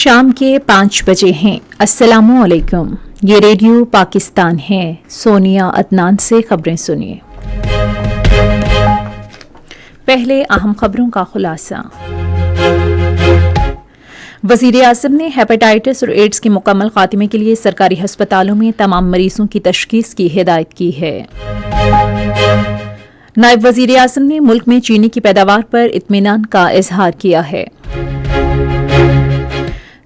شام کے 5 بجے ہیں۔ السلام علیکم، یہ ریڈیو پاکستان ہے۔ سونیا عدنان سے خبریں سنیے۔ پہلے اہم خبروں کا خلاصہ۔ وزیر اعظم نے ہیپاٹائٹس اور ایڈز کے مکمل خاتمے کے لیے سرکاری ہسپتالوں میں تمام مریضوں کی تشخیص کی ہدایت کی ہے۔ نائب وزیر اعظم نے ملک میں چینی کی پیداوار پر اطمینان کا اظہار کیا ہے۔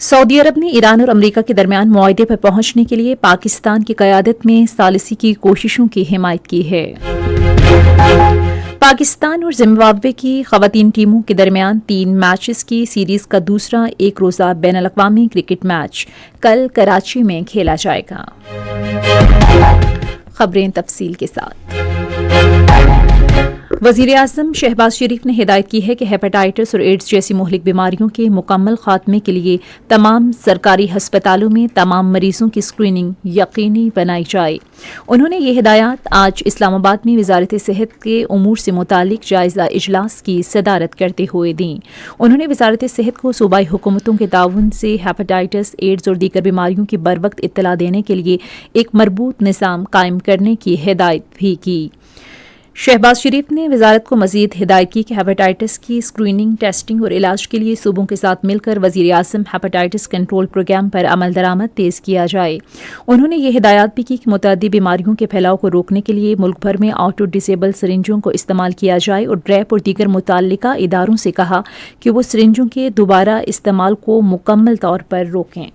سعودی عرب نے ایران اور امریکہ کے درمیان معاہدے پر پہنچنے کے لیے پاکستان کی قیادت میں ثالثی کی کوششوں کی حمایت کی ہے۔ پاکستان اور زمبابوے کی خواتین ٹیموں کے درمیان 3 میچز کی سیریز کا دوسرا ایک روزہ بین الاقوامی کرکٹ میچ کل کراچی میں کھیلا جائے گا۔ خبریں تفصیل کے ساتھ۔ وزیر اعظم شہباز شریف نے ہدایت کی ہے کہ ہیپاٹائٹس اور ایڈز جیسی مہلک بیماریوں کے مکمل خاتمے کے لیے تمام سرکاری ہسپتالوں میں تمام مریضوں کی اسکریننگ یقینی بنائی جائے۔ انہوں نے یہ ہدایات آج اسلام آباد میں وزارت صحت کے امور سے متعلق جائزہ اجلاس کی صدارت کرتے ہوئے دیں۔ انہوں نے وزارت صحت کو صوبائی حکومتوں کے تعاون سے ہیپاٹائٹس، ایڈز اور دیگر بیماریوں کی بروقت اطلاع دینے کے لیے ایک مربوط نظام قائم کرنے کی ہدایت بھی کی۔ شہباز شریف نے وزارت کو مزید ہدایت کی کہ ہیپاٹائٹس کی اسکریننگ، ٹیسٹنگ اور علاج کے لیے صوبوں کے ساتھ مل کر وزیر اعظم ہیپاٹائٹس کنٹرول پروگرام پر عمل درآمد تیز کیا جائے۔ انہوں نے یہ ہدایات بھی کی کہ متعدی بیماریوں کے پھیلاؤ کو روکنے کے لیے ملک بھر میں آٹو ڈسیبل سرنجوں کو استعمال کیا جائے اور ڈریپ اور دیگر متعلقہ اداروں سے کہا کہ وہ سرنجوں کے دوبارہ استعمال کو مکمل طور پر روکیں۔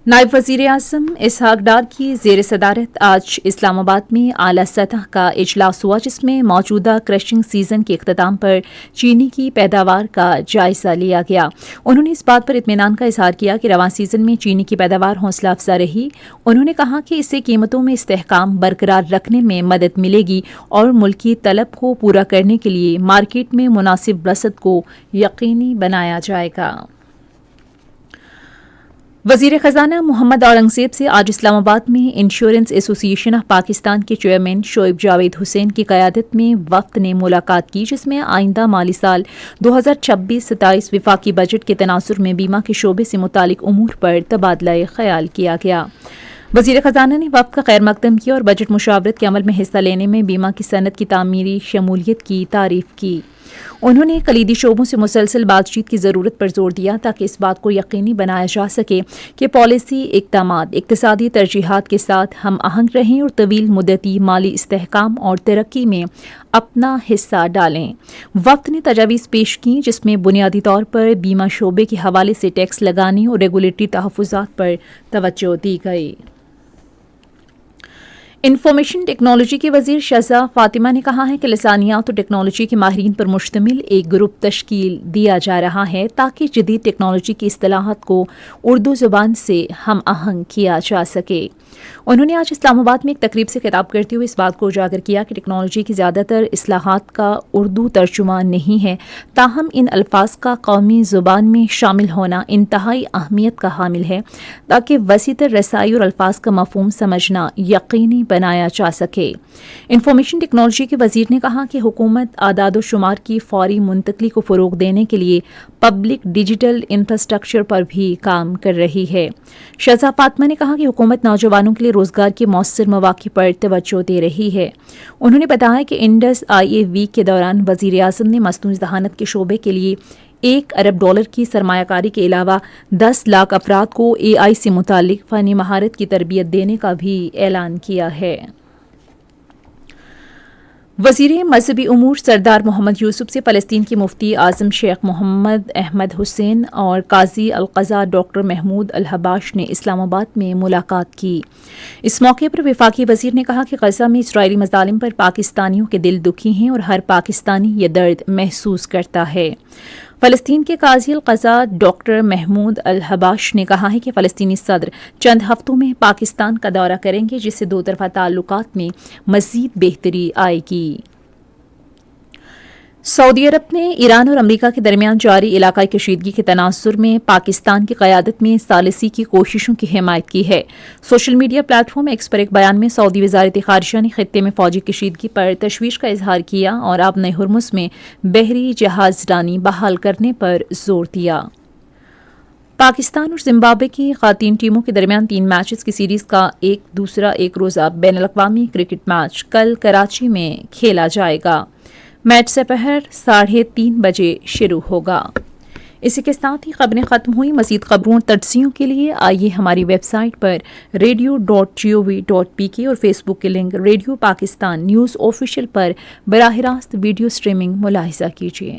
نائب وزیر اعظم اسحاق ڈار کی زیر صدارت آج اسلام آباد میں اعلیٰ سطح کا اجلاس ہوا، جس میں موجودہ کرشنگ سیزن کے اختتام پر چینی کی پیداوار کا جائزہ لیا گیا۔ انہوں نے اس بات پر اطمینان کا اظہار کیا کہ رواں سیزن میں چینی کی پیداوار حوصلہ افزا رہی۔ انہوں نے کہا کہ اس سے قیمتوں میں استحکام برقرار رکھنے میں مدد ملے گی اور ملکی طلب کو پورا کرنے کے لیے مارکیٹ میں مناسب رسد کو یقینی بنایا جائے گا۔ وزیر خزانہ محمد اورنگزیب سے آج اسلام آباد میں انشورنس ایسوسی ایشن آف پاکستان کے چیئرمین شعیب جاوید حسین کی قیادت میں وفد نے ملاقات کی، جس میں آئندہ مالی سال 2026-27 وفاقی بجٹ کے تناظر میں بیمہ کے شعبے سے متعلق امور پر تبادلہ خیال کیا گیا۔ وزیر خزانہ نے وفد کا خیر مقدم کیا اور بجٹ مشاورت کے عمل میں حصہ لینے میں بیمہ کی صنعت کی تعمیری شمولیت کی تعریف کی۔ انہوں نے کلیدی شعبوں سے مسلسل بات چیت کی ضرورت پر زور دیا تاکہ اس بات کو یقینی بنایا جا سکے کہ پالیسی اقدامات اقتصادی ترجیحات کے ساتھ ہم آہنگ رہیں اور طویل مدتی مالی استحکام اور ترقی میں اپنا حصہ ڈالیں۔ وفد نے تجاویز پیش کی، جس میں بنیادی طور پر بیمہ شعبے کے حوالے سے ٹیکس لگانے اور ریگولیٹری تحفظات پر توجہ دی گئی۔ انفارمیشن ٹیکنالوجی کے وزیر شہزاد فاطمہ نے کہا ہے کہ لسانیات اور ٹیکنالوجی کے ماہرین پر مشتمل ایک گروپ تشکیل دیا جا رہا ہے تاکہ جدید ٹیکنالوجی کی اصطلاحات کو اردو زبان سے ہم آہنگ کیا جا سکے۔ انہوں نے آج اسلام آباد میں ایک تقریب سے خطاب کرتے ہوئے اس بات کو اجاگر کیا کہ ٹیکنالوجی کی زیادہ تر اصطلاحات کا اردو ترجمہ نہیں ہے، تاہم ان الفاظ کا قومی زبان میں شامل ہونا انتہائی اہمیت کا حامل ہے تاکہ وسیع تر رسائی اور الفاظ کا مفہوم سمجھنا یقینی بنایا جا سکے۔ انفارمیشن ٹیکنالوجی کے وزیر نے کہا کہ حکومت اعداد و شمار کی فوری منتقلی کو فروغ دینے کے لیے پبلک ڈیجیٹل انفراسٹرکچر پر بھی کام کر رہی ہے۔ شہزاد فاطمہ نے کہا کہ حکومت نوجوانوں کے لیے روزگار کے مؤثر مواقع پر توجہ دے رہی ہے۔ انہوں نے بتایا کہ انڈس آئی اے ویک کے دوران وزیر اعظم نے مصنوعی ذہانت کے شعبے کے لیے $1 ارب کی سرمایہ کاری کے علاوہ 10 لاکھ افراد کو اے آئی سے متعلق فنی مہارت کی تربیت دینے کا بھی اعلان کیا ہے۔ وزیر مذہبی امور سردار محمد یوسف سے فلسطین کے مفتی اعظم شیخ محمد احمد حسین اور قاضی القضاء ڈاکٹر محمود الحباش نے اسلام آباد میں ملاقات کی۔ اس موقع پر وفاقی وزیر نے کہا کہ غزہ میں اسرائیلی مظالم پر پاکستانیوں کے دل دکھی ہیں اور ہر پاکستانی یہ درد محسوس کرتا ہے۔ فلسطین کے قاضی القضاء ڈاکٹر محمود الحباش نے کہا ہے کہ فلسطینی صدر چند ہفتوں میں پاکستان کا دورہ کریں گے، جس سے 2 طرفہ تعلقات میں مزید بہتری آئے گی۔ سعودی عرب نے ایران اور امریکہ کے درمیان جاری علاقائی کشیدگی کے تناظر میں پاکستان کی قیادت میں ثالثی کی کوششوں کی حمایت کی ہے۔ Social media platform X پر ایک بیان میں سعودی وزارت خارجہ نے خطے میں فوجی کشیدگی پر تشویش کا اظہار کیا اور آبِ ہرمز میں بحری جہاز رانی بحال کرنے پر زور دیا۔ پاکستان اور زمبابوے کی خواتین ٹیموں کے درمیان 3 میچز کی سیریز کا دوسرا ایک روزہ بین الاقوامی کرکٹ میچ کل کراچی میں کھیلا جائے گا۔ میچ سپہر 3:30 بجے شروع ہوگا۔ اسی کے ساتھ ہی خبریں ختم ہوئی۔ مزید خبروں اور تجزیوں کے لیے آئیے ہماری ویب سائٹ پر radio.gov.pk اور فیس بک کے link radio Pakistan news official پر براہ راست ویڈیو سٹریمنگ ملاحظہ کیجیے۔